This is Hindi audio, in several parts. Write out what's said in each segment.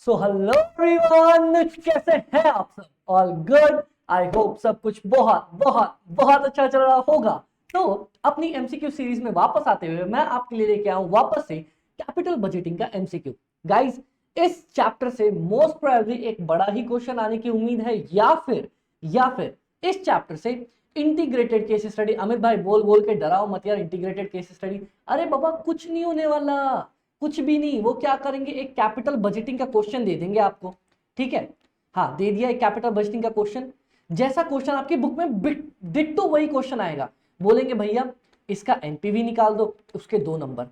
सो हेलो एवरीवन, कैसे हैं आप सब? All good. आई होप सब कुछ बहुत बहुत बहुत अच्छा चल रहा होगा। तो अपनी एमसीक्यू सीरीज में वापस आते हुए मैं आपके लिए लेके आऊं वापस से कैपिटल बजटिंग का एमसीक्यू। गाइस, इस चैप्टर से मोस्ट प्रोबेबली एक बड़ा ही क्वेश्चन आने की उम्मीद है, या फिर इस चैप्टर से इंटीग्रेटेड केस स्टडी। अमित भाई बोल बोल के डराओ मत यार, इंटीग्रेटेड केस स्टडी। अरे बाबा कुछ नहीं होने वाला, कुछ भी नहीं। वो क्या करेंगे, एक कैपिटल बजटिंग का क्वेश्चन दे देंगे आपको, ठीक है। हाँ, दे दिया एक कैपिटल बजटिंग का क्वेश्चन। जैसा क्वेश्चन आपकी बुक में डिट्टो वही क्वेश्चन आएगा। बोलेंगे भैया इसका एनपीवी निकाल दो, उसके 2 नंबर।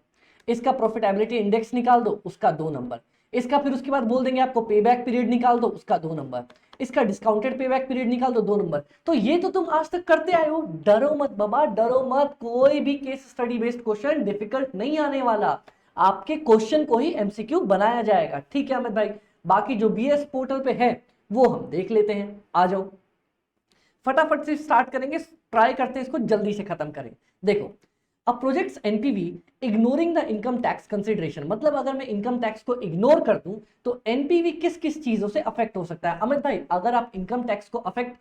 इसका प्रॉफिटेबिलिटी इंडेक्स निकाल दो, उसका 2 नंबर। इसका फिर उसके बाद बोल देंगे आपको पेबैक पीरियड निकाल दो, उसका 2 नंबर। इसका डिस्काउंटेड पेबैक पीरियड निकाल दो, 2 नंबर। तो ये तो तुम आज तक करते आए हो। डरो मत बाबा, डरो मत। कोई भी case study based question difficult नहीं आने वाला। आपके क्वेश्चन को ही एमसीक्यू बनाया जाएगा, ठीक है अमित भाई। बाकी जो बीएस पोर्टल पे है वो हम देख लेते हैं। आ जाओ, फटाफट से स्टार्ट करेंगे, ट्राई करते हैं इसको जल्दी से खत्म करें। देखो, a projects NPV ignoring the income tax consideration. मतलब अगर मैं इनकम टैक्स को इग्नोर कर दूं तो एनपीवी किस किस चीजों से अफेक्ट हो सकता है? अमित भाई अगर आप इनकम टैक्स को अफेक्ट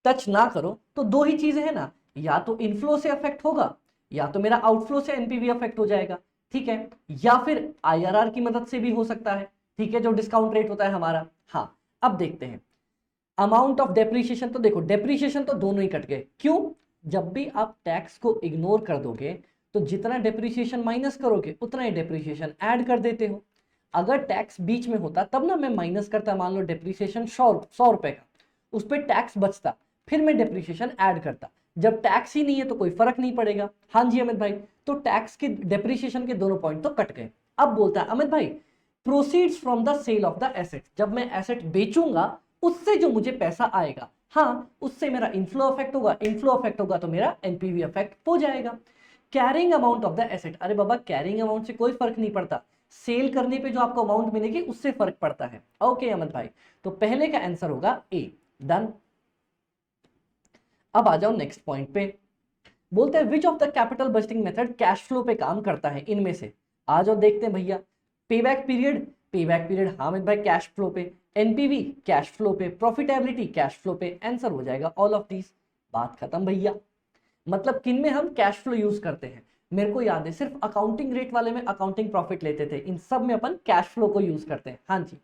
टच ना करो तो 2 ही चीजें हैं ना, या तो इनफ्लो से अफेक्ट होगा या तो मेरा आउटफ्लो से एनपीवी अफेक्ट हो जाएगा, ठीक है। या फिर आईआरआर की मदद से भी हो सकता है, ठीक है, जो डिस्काउंट रेट होता है हमारा। हाँ, अब देखते हैं अमाउंट ऑफ डेप्रीशिएशन। तो देखो, डेप्रीशिएशन तो दोनों ही कट गए। क्यों? जब भी आप टैक्स को इग्नोर कर दोगे तो जितना डेप्रीशिएशन माइनस करोगे उतना ही डेप्रीशिएशन ऐड कर देते हो। अगर टैक्स बीच में होता तब ना मैं माइनस करता, मान लो डेप्रीशिएशन 100 रुपए का, उस पर टैक्स बचता, फिर मैं डेप्रीशिएशन ऐड करता। जब टैक्स ही नहीं है तो कोई फर्क नहीं पड़ेगा। हाँ जी अमित भाई, तो टैक्स के डेप्रीशिएशन के दोनों पॉइंट तो कट गए। अब बोलता है अमित भाई proceeds from the sale of the asset. जब मैं एसेट बेचूंगा उससे जो मुझे पैसा आएगा, हाँ, उससे मेरा इनफ्लो अफेक्ट होगा। इनफ्लो अफेक्ट होगा तो मेरा एनपीवी अफेक्ट हो जाएगा। Carrying amount of the asset, अरे बाबा कैरिंग अमाउंट से कोई फर्क नहीं पड़ता, सेल करने पे जो आपको अमाउंट मिलेगी उससे फर्क पड़ता है। ओके अमित भाई, तो पहले का आंसर होगा ए। डन। अब आ जाओ नेक्स्ट पॉइंट पे। बोलते हैं विच of the capital budgeting method cash flow पे काम करता है इनमें से? आ जाओ देखते हैं भैया। पेबैक पीरियड, पेबैक पीरियड हाँ अमित भाई कैश फ्लो पे। एनपीवी कैश फ्लो पे। प्रॉफिटेबिलिटी कैश फ्लो पे। आंसर हो जाएगा ऑल ऑफ दीज। बात खत्म भैया। मतलब किन में हम कैश फ्लो यूज करते हैं? मेरे को याद है सिर्फ अकाउंटिंग रेट वाले में अकाउंटिंग प्रॉफिट लेते थे, इन सब में अपन कैश फ्लो को यूज करते हैं। हाँ जी,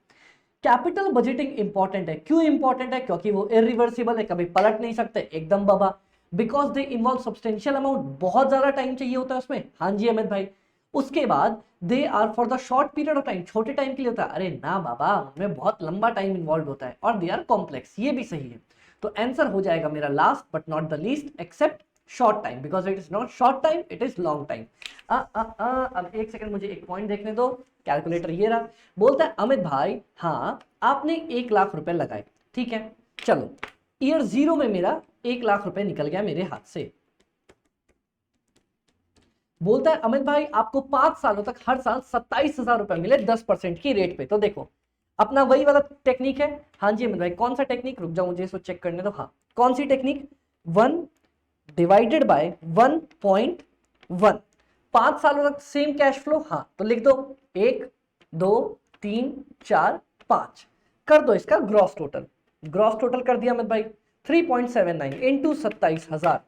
कैपिटल बजटिंग इंपॉर्टेंट है। क्यों इंपॉर्टेंट है? क्योंकि वो इरिवर्सिबल है, कभी पलट नहीं सकते एकदम बाबा। Because they involve substantial amount, बहुत ज्यादा टाइम चाहिए होता है उसमें। हाँ जी अमित भाई। उसके बाद they are for the short period of time, छोटे टाइम के लिए होता है। अरे ना बाबा, उनमें बहुत लंबा टाइम इन्वॉल्व होता है। और दे आर कॉम्प्लेक्स, ये भी सही है। तो आंसर हो जाएगा मेरा last but not the least except short time, because it is not short time, it is long time. अब एक सेकंड मुझे एक पॉइंट देखने दो। कैलकुलेटर ये रहा। बोलता है अमित भाई हाँ आपने 1 लाख रुपए लगाए, ठीक है, चलो ईयर 0 में मेरा 1 लाख रुपए निकल गया मेरे हाथ से। बोलता है अमित भाई आपको 5 सालों तक हर साल 27,000 रुपए मिले 10% की रेट पे। तो देखो अपना वही वाला टेक्निक है। हाँ जी अमित भाई, कौन सा टेक्निक? रुक जाओ मुझे इसको चेक करने दो। हाँ, कौन सी टेक्निक? 1 divided by 1.1। 5 सालों तक सेम कैश फ्लो। हाँ तो लिख दो 1 2 3 4 5, कर दो इसका ग्रॉस टोटल। ग्रॉस टोटल कर दिया अमित भाई 3.79 इंटू 27,000।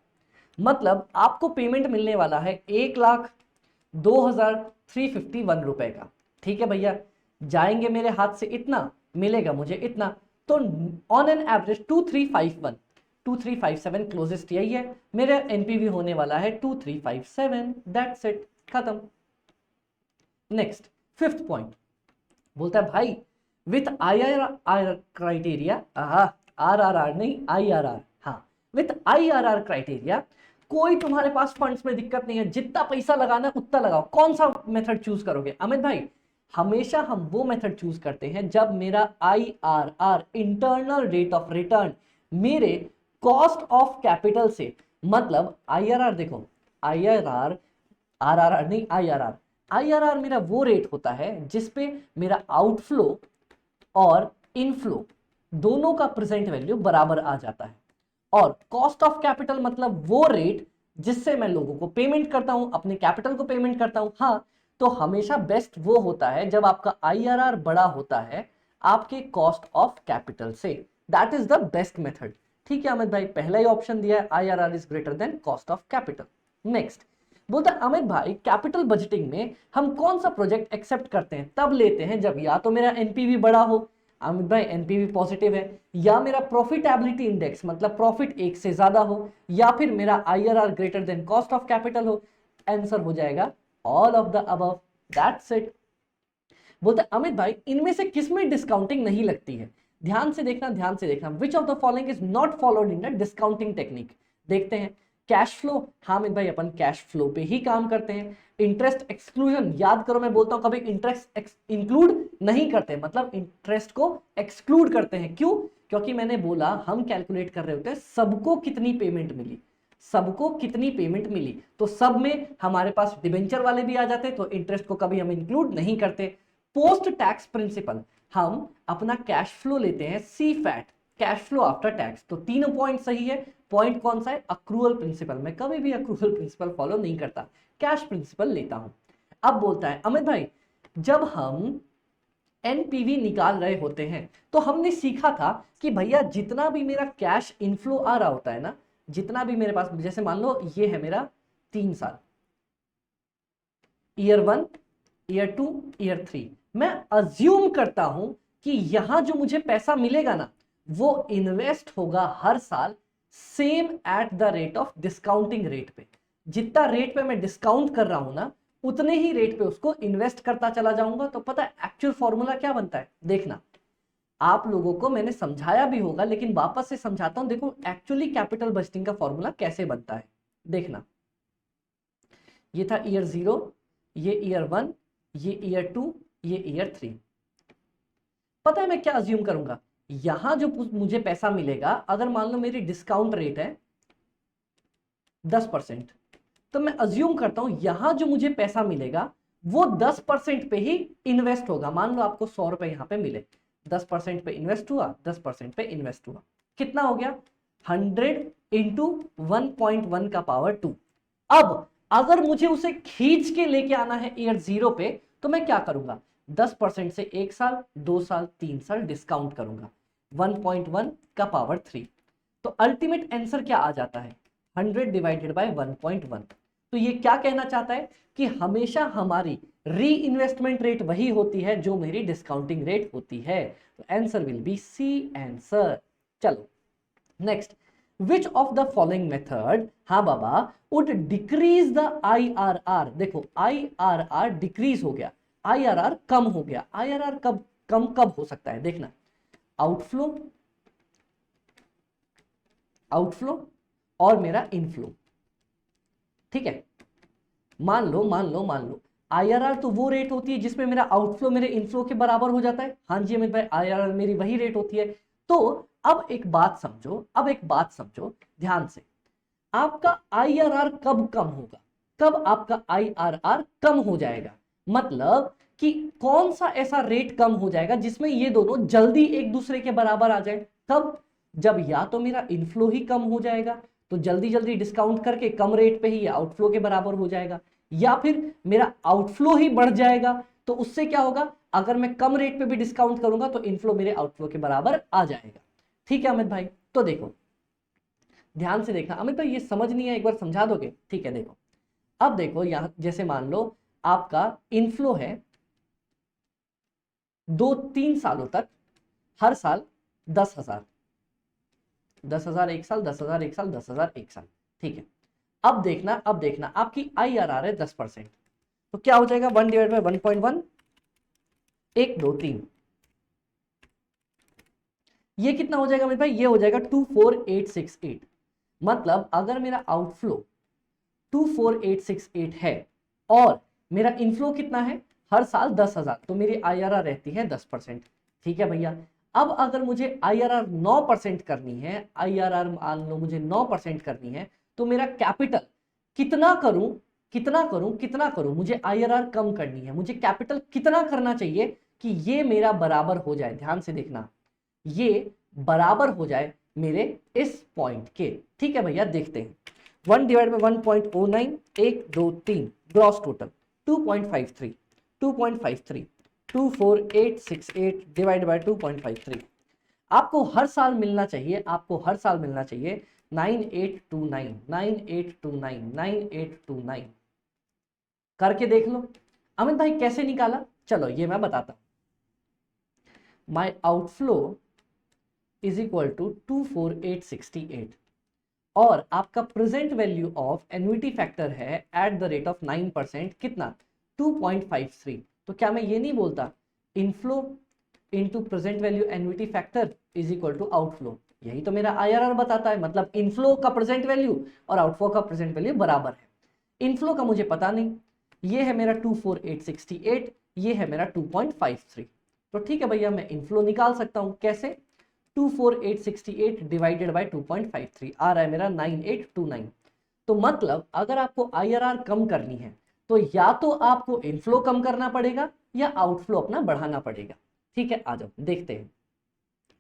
मतलब आपको पेमेंट मिलने वाला है 1,02,351 रुपए का, ठीक है भैया। जाएंगे मेरे हाथ से इतना, मिलेगा मुझे इतना। तो ऑन एन एवरेज 2351 2357 क्लोजेस्ट यही है। मेरा एनपीवी होने वाला है 2357। दैट्स इट, खत्म। Next, fifth point. बोलता है भाई विथ आईआरआर क्राइटेरिया, आरआरआर नहीं आईआरआर, हाँ, विथ आईआरआर क्राइटेरिया कोई तुम्हारे पास फंड्स में दिक्कत नहीं है, जितना पैसा लगाना है उतना लगाओ। कौन सा मेथड चूज करोगे अमित भाई? हमेशा हम वो मेथड चूज करते हैं जब मेरा IRR, internal rate of return, मेरे कॉस्ट ऑफ कैपिटल से, मतलब आईआरआर देखो, आईआरआर, आरआरआर नहीं आईआरआर, आईआरआर मेरा वो रेट होता है जिसपे मेरा आउटफ्लो और इनफ्लो दोनों का प्रेजेंट वैल्यू बराबर आ जाता है। और कॉस्ट ऑफ कैपिटल मतलब वो रेट जिससे मैं लोगों को पेमेंट करता हूं, अपने कैपिटल को पेमेंट करता हूं। हाँ, तो हमेशा बेस्ट वो होता है जब आपका आईआरआर बड़ा होता है आपके कॉस्ट ऑफ कैपिटल से। That is the best method. ठीक है अमित भाई, पहला ही ऑप्शन दिया है, IRR is greater than cost of capital. Next बोलता है अमित भाई कैपिटल बजटिंग में हम कौन सा प्रोजेक्ट एक्सेप्ट करते हैं, तब लेते हैं जब या तो मेरा एनपीवी बड़ा हो, अमित भाई एनपीवी पॉजिटिव है, या मेरा प्रॉफिटेबिलिटी इंडेक्स मतलब प्रॉफिट एक से ज्यादा हो, या फिर मेरा IRR greater than cost of capital हो। आंसर हो जाएगा all of the above. That's it. बोलते अमित भाई इनमें से किसमें डिस्काउंटिंग नहीं लगती है, ध्यान से देखना, ध्यान से देखना। विच of the following is not followed in the discounting technique. देखते हैं कैश फ्लो, हाँ अमित भाई अपन कैश फ्लो पे ही काम करते हैं। इंटरेस्ट एक्सक्लूजन, याद करो मैं बोलता हूं कभी इंटरेस्ट इंक्लूड नहीं करते, मतलब इंटरेस्ट को एक्सक्लूड करते हैं। क्यों? क्योंकि मैंने बोला हम कैलकुलेट कर रहे होते हैं सबको कितनी पेमेंट मिली, सबको कितनी पेमेंट मिली, तो सब में हमारे पास डिबेंचर वाले भी आ जाते, तो इंटरेस्ट को कभी हम इंक्लूड नहीं करते। पोस्ट टैक्स प्रिंसिपल, हम अपना कैश फ्लो लेते हैं C FAT, cash flow after tax, तो तीनों पॉइंट सही है। पॉइंट कौन सा है? Accrual principle. मैं कभी भी अक्रूअल प्रिंसिपल फॉलो नहीं करता, कैश प्रिंसिपल लेता हूं। अब बोलता है अमित भाई जब हम एनपीवी निकाल रहे होते हैं तो हमने सीखा था कि भैया जितना भी मेरा कैश इनफ्लो आ रहा होता है ना, जितना भी मेरे पास, जैसे मान लो ये है मेरा 3 साल, ईयर 1, ईयर 2, ईयर 3, मैं अज्यूम करता हूं कि यहां जो मुझे पैसा मिलेगा ना वो इन्वेस्ट होगा हर साल same at the rate of discounting rate पे। जितना रेट पे मैं डिस्काउंट कर रहा हूं ना उतने ही रेट पे उसको इन्वेस्ट करता चला जाऊंगा। तो पता है एक्चुअल फॉर्मूला क्या बनता है? देखना, आप लोगों को मैंने समझाया भी होगा लेकिन वापस से समझाता हूं। देखो एक्चुअली कैपिटल बजटिंग का फॉर्मूला कैसे बनता है। देखना, ये था ईयर 0, ये ईयर 1, ये ईयर 2, ये ईयर 3। पता है मैं क्या अज्यूम करूंगा? यहां जो मुझे पैसा मिलेगा, अगर मान लो मेरी डिस्काउंट रेट है 10%, तो मैं अज्यूम करता हूं यहां जो मुझे पैसा मिलेगा वो 10% पे ही इन्वेस्ट होगा। मान लो आपको 100 रुपए यहां पे मिले, 10% पे इन्वेस्ट हुआ, 10% पे इन्वेस्ट हुआ, कितना हो गया? 100 इंटू 1.1 का पावर 2। अब अगर मुझे उसे खींच के लेके आना है ईयर 0 पे, तो मैं क्या करूंगा? 10% से 1 साल, 2 साल, 3 साल डिस्काउंट करूंगा, 1.1 का पावर 3। तो अल्टीमेट आंसर क्या आ जाता है? 100 डिवाइडेड बाय 1.1। तो ये क्या कहना चाहता है कि हमेशा हमारी री इन्वेस्टमेंट रेट वही होती है जो मेरी डिस्काउंटिंग रेट होती है। तो answer will be C answer. चलो next, which of the following method, हाँ बाबा, वुड डिक्रीज द आईआरआर। देखो आईआरआर डिक्रीज हो गया, आईआरआर कम हो गया। आईआरआर कब कम कब हो सकता है? देखना, आउटफ्लो, आउटफ्लो और मेरा इनफ्लो। ठीक है, मान लो आईआरआर तो वो रेट होती है जिसमें मेरा आउटफ्लो मेरे इनफ्लो के बराबर हो जाता है। हाँ जी अमित भाई, आईआरआर मेरी वही रेट होती है। तो अब एक बात समझो, अब एक बात समझो ध्यान से, आपका आईआरआर कब कम होगा? कब आपका आईआरआर कम हो जाएगा? मतलब कि कौन सा ऐसा रेट कम हो जाएगा जिसमें ये दोनों जल्दी एक दूसरे के बराबर आ जाए? कब? जब या तो मेरा इनफ्लो ही कम हो जाएगा, तो जल्दी जल्दी डिस्काउंट करके कम रेट पे ही आउटफ्लो के बराबर हो जाएगा, या फिर मेरा आउटफ्लो ही बढ़ जाएगा, तो उससे क्या होगा? अगर मैं कम रेट पे भी डिस्काउंट करूंगा तो इनफ्लो मेरे आउटफ्लो के बराबर आ जाएगा। ठीक है अमित भाई, तो देखो ध्यान से देखना। अमित भाई ये समझ नहीं है, एक बार समझा दोगे? ठीक है, देखो अब देखो यहां जैसे मान लो आपका इनफ्लो है 2-3 सालों तक, हर साल 10,000, 10,000 एक साल, 10,000 एक साल, 10,000 एक साल। ठीक है, अब देखना, अब देखना आपकी आईआरआर है 10%, तो क्या हो जाएगा? 1 डिवाइड बाय 1.1, 1 2 3, ये कितना हो जाएगा मेरे भाई? ये हो जाएगा 24868। मतलब अगर मेरा आउटफ्लो 24868 है और मेरा इनफ्लो कितना है? हर साल 10,000, तो मेरी आईआरआर रहती है 10%। ठीक है भैया, अब अगर मुझे आईआरआर 9% करनी है, आईआरआर मान लो मुझे 9% करनी है, तो मेरा कैपिटल कितना करूं, कितना करूं, कितना करूं? मुझे आईआरआर कम करनी है, मुझे कैपिटल कितना करना चाहिए कि ये मेरा बराबर हो जाए? ध्यान से देखना, ये बराबर हो जाए मेरे इस पॉइंट के। ठीक है भैया, देखते हैं। 1 divide by 1.09, 1 2 3, gross total 2.53 2.53 24868 divide by 2.53 आपको हर साल मिलना चाहिए, आपको हर साल मिलना चाहिए 9829 9829 9829। करके देख लो। अमित भाई कैसे निकाला? चलो ये मैं बताता हूं। My outflow is equal to 24868 और आपका present value of annuity factor है एट द रेट ऑफ 9% कितना? 2.53। तो क्या मैं ये नहीं बोलता inflow into present value annuity factor is equal to outflow? यही तो मेरा आईआरआर बताता है, मतलब इनफ्लो का प्रेजेंट वैल्यू और आउटफ्लो का प्रेजेंट वैल्यू बराबर है। इनफ्लो का मुझे पता नहीं, ये है मेरा 24868, ये है मेरा 2.53। तो ठीक है भैया, मैं इनफ्लो निकाल सकता हूं। कैसे? 24868 डिवाइडेड बाय 2.53 आ रहा है मेरा 9829। तो मतलब अगर आपको आईआरआर कम करनी है तो या तो आपको इनफ्लो कम करना पड़ेगा या आउटफ्लो अपना बढ़ाना पड़ेगा। ठीक है, आ जाओ देखते हैं।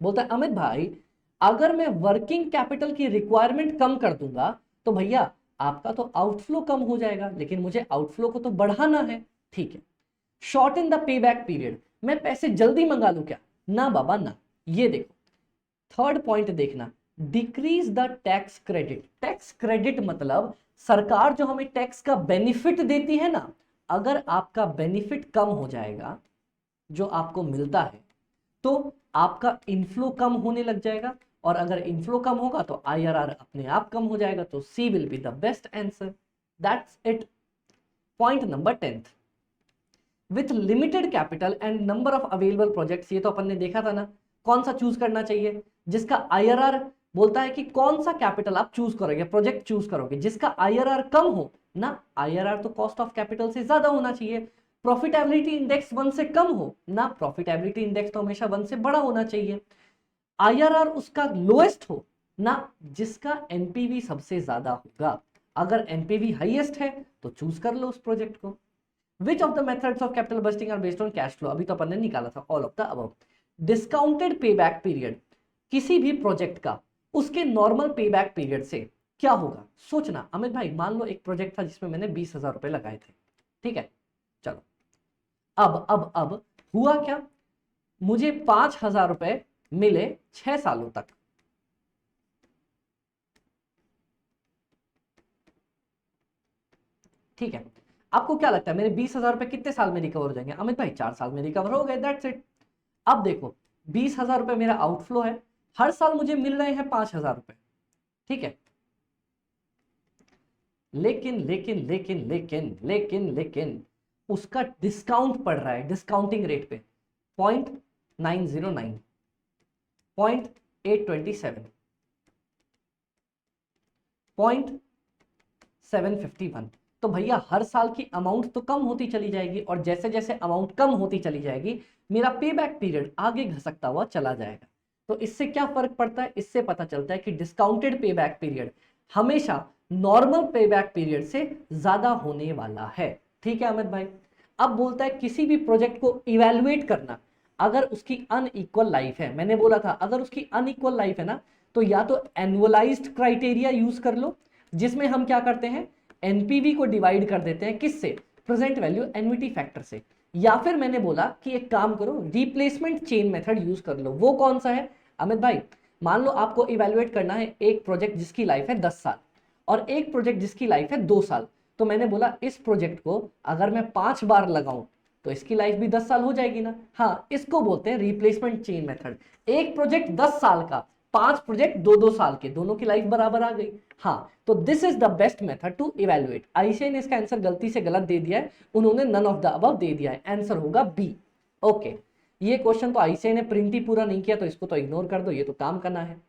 बोलता है अमित भाई अगर मैं वर्किंग कैपिटल की रिक्वायरमेंट कम कर दूंगा तो भैया आपका तो आउटफ्लो कम हो जाएगा, लेकिन मुझे आउटफ्लो को तो बढ़ाना है। ठीक है, short in the pay back period, मैं पैसे जल्दी मंगा लूं क्या? ना बाबा ना। ये देखो थर्ड पॉइंट देखना, decrease the tax credit. Tax credit मतलब सरकार जो हमें टैक्स का बेनिफिट देती है ना, अगर आपका बेनिफिट कम हो जाएगा जो आपको मिलता है तो आपका इनफ्लो कम होने लग जाएगा, और अगर इनफ्लो कम होगा तो आईआरआर अपने आप कम हो जाएगा। तो C will be the best answer. That's it. Point number 10th, with limited capital and number of available projects. ये तो अपन ने देखा था ना, कौन सा चूज करना चाहिए? जिसका आईआरआर बोलता है कि कौन सा कैपिटल आप चूज करोगे, प्रोजेक्ट चूज करोगे जिसका आईआरआर कम हो ना। आईआरआर तो कॉस्ट ऑफ कैपिटल से ज्यादा होना चाहिए। प्रॉफिटेबिलिटी इंडेक्स 1 से कम हो ना, प्रॉफिटेबिलिटी इंडेक्स तो हमेशा 1 से बड़ा होना चाहिए। आईआरआर उसका लोएस्ट हो ना, जिसका एनपीवी सबसे ज्यादा होगा। अगर एनपीवी हाईएस्ट है तो चूज कर लो उस प्रोजेक्ट को। Which of the methods of capital budgeting are based on cash flow? अभी तो अपन ने निकाला था all of the above. Discounted payback period, किसी भी प्रोजेक्ट का उसके नॉर्मल पे बैक पीरियड से क्या होगा? सोचना अमित भाई, मान लो एक प्रोजेक्ट था जिसमें मैंने 20,000 रुपए लगाए थे। ठीक है, चलो अब हुआ क्या, मुझे 5,000 रुपए मिले 6 सालों तक। ठीक है, आपको क्या लगता है मेरे 20,000 रुपए कितने साल में रिकवर हो जाएंगे? अमित भाई 4 साल में रिकवर हो गए, दैट्स इट। अब देखो 20,000 रुपए मेरा आउटफ्लो है, हर साल मुझे मिल रहे हैं 5,000 रुपए। ठीक है, लेकिन लेकिन लेकिन लेकिन लेकिन लेकिन उसका डिस्काउंट पड़ रहा है, डिस्काउंटिंग रेट पे 0.909, 0.827, 0.751। तो भैया हर साल की अमाउंट तो कम होती चली जाएगी, और जैसे जैसे अमाउंट कम होती चली जाएगी मेरा पे बैक पीरियड आगे घसकता हुआ चला जाएगा। तो इससे क्या फर्क पड़ता है? इससे पता चलता है कि डिस्काउंटेड पे बैक पीरियड हमेशा नॉर्मल पे बैक पीरियड से ज्यादा होने वाला है। ठीक है अमित भाई। अब बोलता है किसी भी प्रोजेक्ट को इवेलुएट करना अगर उसकी अनइक्वल लाइफ है। मैंने बोला था अगर उसकी अनइक्वल लाइफ है ना, तो या तो एनुअलाइज्ड क्राइटेरिया यूज कर लो, जिसमें हम क्या करते हैं एनपीवी को डिवाइड कर देते हैं किससे? प्रेजेंट वैल्यू एन्युटी फैक्टर से। या फिर मैंने बोला कि एक काम करो रिप्लेसमेंट चेन मेथड यूज कर लो। वो कौन सा है अमित भाई? मान लो आपको इवेलुएट करना है एक प्रोजेक्ट जिसकी लाइफ है 10 साल और एक प्रोजेक्ट जिसकी लाइफ है 2 साल। तो मैंने बोला इस प्रोजेक्ट को अगर मैं 5 बार लगाऊं तो इसकी लाइफ भी 10 साल हो जाएगी ना। हाँ, इसको बोलते हैं रिप्लेसमेंट चेन मेथड। एक प्रोजेक्ट 10 साल का, 5 प्रोजेक्ट 2-2 साल के, दोनों की लाइफ बराबर आ गई। हाँ, तो this is the best method to evaluate. ICI ने इसका आंसर गलती से गलत दे दिया है, उन्होंने नन ऑफ द अबव दे दिया है, आंसर होगा बी। ओके, ये क्वेश्चन तो आईसीआई ने प्रिंट ही पूरा नहीं किया, तो इसको तो इग्नोर कर दो, ये तो काम करना है।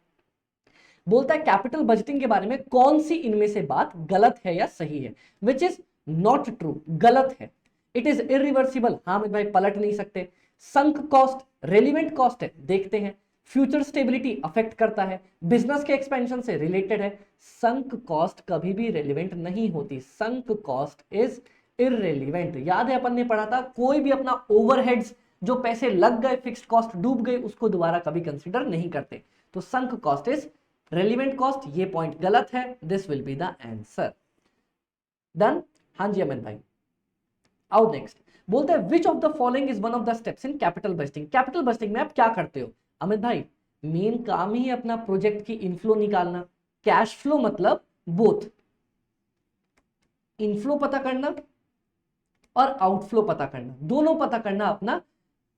बोलता है कैपिटल बजटिंग के बारे में कौन सी इनमें से बात गलत है या सही है? विच इज नॉट ट्रू, गलत है। इट इज इरिवर्सिबल, हाँ अमित भाई पलट नहीं सकते। संक कॉस्ट रेलिवेंट कॉस्ट है, देखते हैं। फ्यूचर स्टेबिलिटी अफेक्ट करता है, बिजनेस के एक्सपेंशन से रिलेटेड है। संक कॉस्ट कभी भी रेलिवेंट नहीं होती, संक कॉस्ट इज इररेलिवेंट। याद है अपन ने पढ़ा था कोई भी अपना ओवरहेड्स जो पैसे लग गए, फिक्स्ड कॉस्ट डूब गए, उसको दोबारा कभी कंसीडर नहीं करते। तो sunk cost is relevant cost, ये पॉइंट गलत है, this will be the answer. Done? हाँ जी अमित भाई। आओ नेक्स्ट, बोलता है विच of the following is one of the steps in capital budgeting. Capital budgeting में आप क्या करते हो अमित भाई? मेन काम ही अपना प्रोजेक्ट की इनफ्लो निकालना, कैश फ्लो मतलब बोथ इनफ्लो पता करना और आउटफ्लो पता करना, दोनों पता करना अपना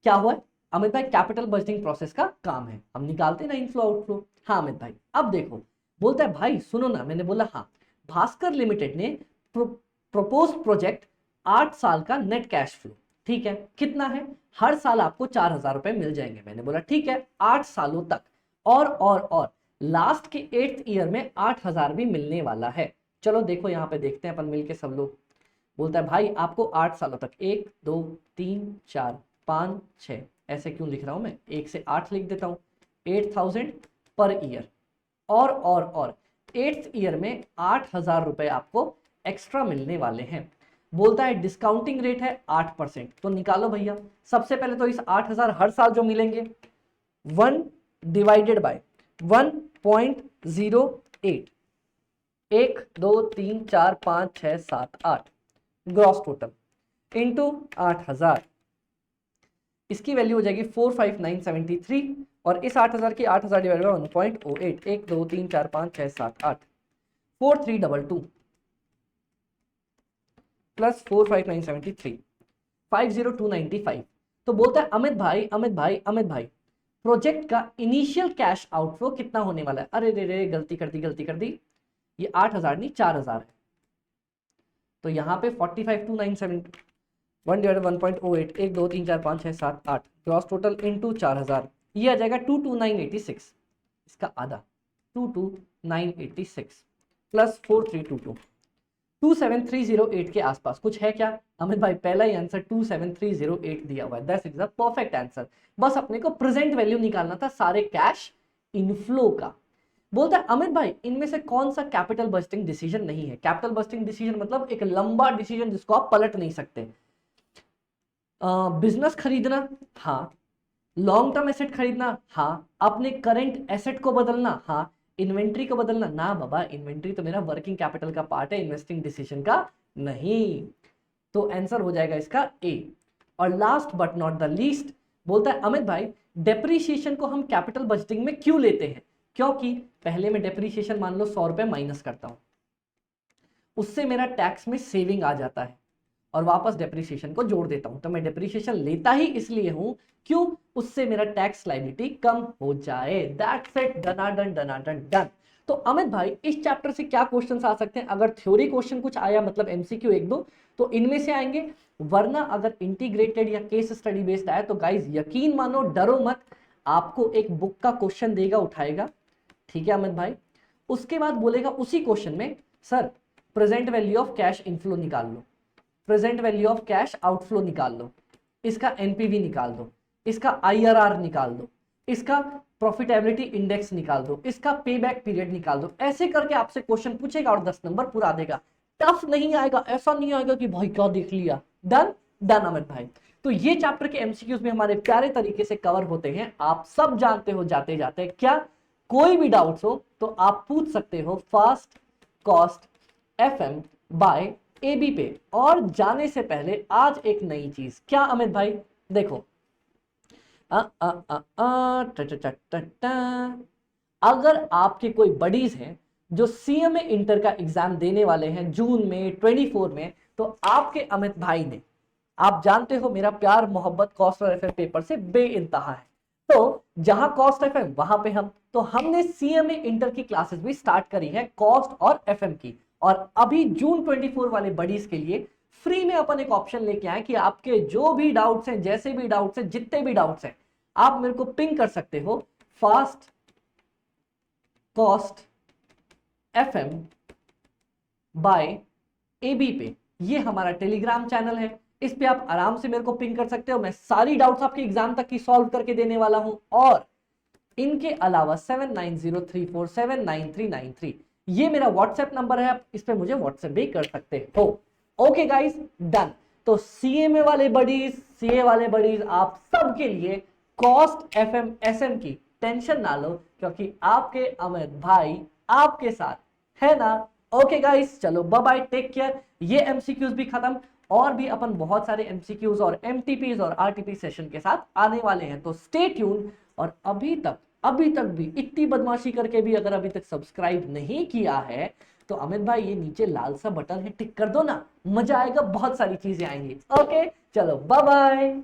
क्या हुआ अमित भाई कैपिटल बजटिंग प्रोसेस का काम है। हम निकालते ना इनफ्लो आउटफ्लो। हाँ अमित भाई, अब देखो बोलता है भाई सुनो ना, मैंने बोला हाँ, भास्कर लिमिटेड ने प्रपोज प्रोजेक्ट 8 साल का नेट कैश फ्लो, ठीक है, कितना है? हर साल आपको 4,000 रुपए मिल जाएंगे। मैंने बोला ठीक है, 8 सालों तक, और लास्ट के 8th ईयर में 8,000 भी मिलने वाला है। चलो देखो यहाँ पे देखते हैं अपन मिलके सब लोग। बोलता है भाई आपको 8 सालों तक, 1 2 3 4 5 6, ऐसे क्यों लिख रहा हूं मैं, 1 से 8 लिख देता हूं, 8,000 पर ईयर, और 8th ईयर में 8,000 रुपए आपको एक्स्ट्रा मिलने वाले हैं। बोलता है डिस्काउंटिंग रेट है 8%, तो निकालो भैया। सबसे पहले तो इस 8,000 हर साल जो मिलेंगे 1 divided by 1.08, 1 2 3 4 5 6 7 8 gross total into 8,000, इसकी वैल्यू हो जाएगी 45973, और इस 8,000 की 8,000 डिवाइडेड बाय 1.08, 1 2 3 4 5 6 7 8, 4322 प्लस 45973, 50295। तो बोलता है अमित भाई प्रोजेक्ट का इनिशियल कैश आउटफ्लो कितना होने वाला है? अरे रे गलती कर दी, ये 8,000 नहीं 4,000 है, तो यहाँ पे 45,297 1 डिवाइड 1.08, 1 2 3 4 5 6 7 8 ग्रॉस टोटल इंटू 4,000, ये आ जाएगा 22986, इसका आधा 22986 प्लस 4322, 27308 के आसपास कुछ है क्या अमित भाई? पहला ही आंसर 27308 दिया हुआ है, that's is the perfect answer. बस अपने को प्रेजेंट वैल्यू निकालना था सारे कैश इनफ्लो का। बोलता है अमित भाई इनमें से कौन सा कैपिटल बजटिंग डिसीजन नहीं है? कैपिटल बजटिंग डिसीजन मतलब एक लंबा डिसीजन जिसको आप पलट नहीं सकते। बिजनेस खरीदना, हाँ। लॉन्ग टर्म एसेट खरीदना, हाँ। अपने करंट एसेट को बदलना, हाँ। इन्वेंट्री को बदलना, ना बाबा, इन्वेंट्री तो मेरा वर्किंग कैपिटल का पार्ट है, इन्वेस्टिंग डिसीजन का नहीं। तो आंसर हो जाएगा इसका ए। और last but not the least, बोलता है अमित भाई डेप्रीशिएशन को हम कैपिटल बजटिंग में क्यों लेते हैं? क्योंकि पहले मैं डेप्रीशिएशन मान लो 100 रुपए माइनस करता हूं, उससे मेरा टैक्स में सेविंग आ जाता है, और वापस डेप्रीशिएशन को जोड़ देता हूं। तो मैं डेप्रीशिएशन लेता ही इसलिए हूं क्यों? उससे मेरा टैक्स लायबिलिटी कम हो जाए। दैट्स इट, डनाडन डनाडन डन। तो अमित भाई इस चैप्टर से क्या क्वेश्चंस आ सकते हैं? अगर थ्योरी क्वेश्चन कुछ आया, मतलब एमसीक्यू 1-2, तो इनमें से आएंगे, वरना अगर इंटीग्रेटेड या केस स्टडी बेस्ड आया तो गाइज यकीन मानो, डरो मत, आपको एक बुक का क्वेश्चन देगा, उठाएगा, ठीक है अमित भाई। उसके बाद बोलेगा उसी क्वेश्चन में sir present value of cash inflow निकाल लो, present value of cash outflow निकाल लो, इसका एनपीवी निकाल दो, इसका आईआरआर निकाल दो, इसका प्रॉफिटेबिलिटी इंडेक्स निकाल दो, इसका पे बैक पीरियड निकाल दो। ऐसे करके आपसे क्वेश्चन पूछेगा और 10 नंबर पूरा देगा। टफ नहीं आएगा, ऐसा नहीं आएगा कि भाई क्या देख लिया, डन डन अमित भाई। तो ये चैप्टर के एमसीक्यूज में हमारे प्यारे तरीके से कवर होते हैं, आप सब जानते हो जाते जाते। क्या कोई भी डाउट्स हो तो आप पूछ सकते हो fast cost FM by AB पे। और जाने से पहले आज एक नई चीज, क्या अमित भाई? देखो अगर आपके कोई बडीज हैं जो सीएमए इंटर का एग्जाम देने वाले हैं जून में 24 में, तो आपके अमित भाई ने, आप जानते हो मेरा प्यार मोहब्बत कॉस्ट और एफएम पेपर से बेइंतहा है, तो जहां कॉस्ट एफएम वहां पे हम, तो हमने सीएमए इंटर की क्लासेस भी स्टार्ट करी है कॉस्ट और एफएम की। और अभी जून 24 वाले बडीज के लिए फ्री में अपन एक ऑप्शन लेके आए कि आपके जो भी डाउट्स हैं, जैसे भी डाउट्स हैं, जितने भी डाउट्स हैं, आप मेरे को पिंग कर सकते हो fast cost FM by AB पे। ये हमारा टेलीग्राम चैनल है, इस पे आप आराम से मेरे को पिंग कर सकते हो। मैं सारी डाउट्स आपके एग्जाम तक की सॉल्व करके देने वाला हूं। और इनके अलावा 7903479393 ये मेरा व्हाट्सएप नंबर है, आप इस पे मुझे व्हाट्सएप भी कर सकते हो। Okay guys, done. तो सीएमए वाले बडीज, सीए वाले बडीज, आप सबके लिए कॉस्ट एफएम एसएम की टेंशन ना लो, क्योंकि आपके अमित भाई आपके साथ है ना। ओके गाइस, चलो बाय बाय, टेक केयर। ये एमसीक्यूज भी खत्म और भी अपन बहुत सारे एमसीक्यूज और एमटीपीज और आरटीपी सेशन के साथ आने वाले हैं, तो स्टे ट्यून। और अभी तक भी इतनी बदमाशी करके भी अगर अभी तक सब्सक्राइब नहीं किया है तो अमित भाई ये नीचे लाल सा बटन है, टिक कर दो ना, मजा आएगा, बहुत सारी चीजें आएंगी। ओके चलो बाय बाय।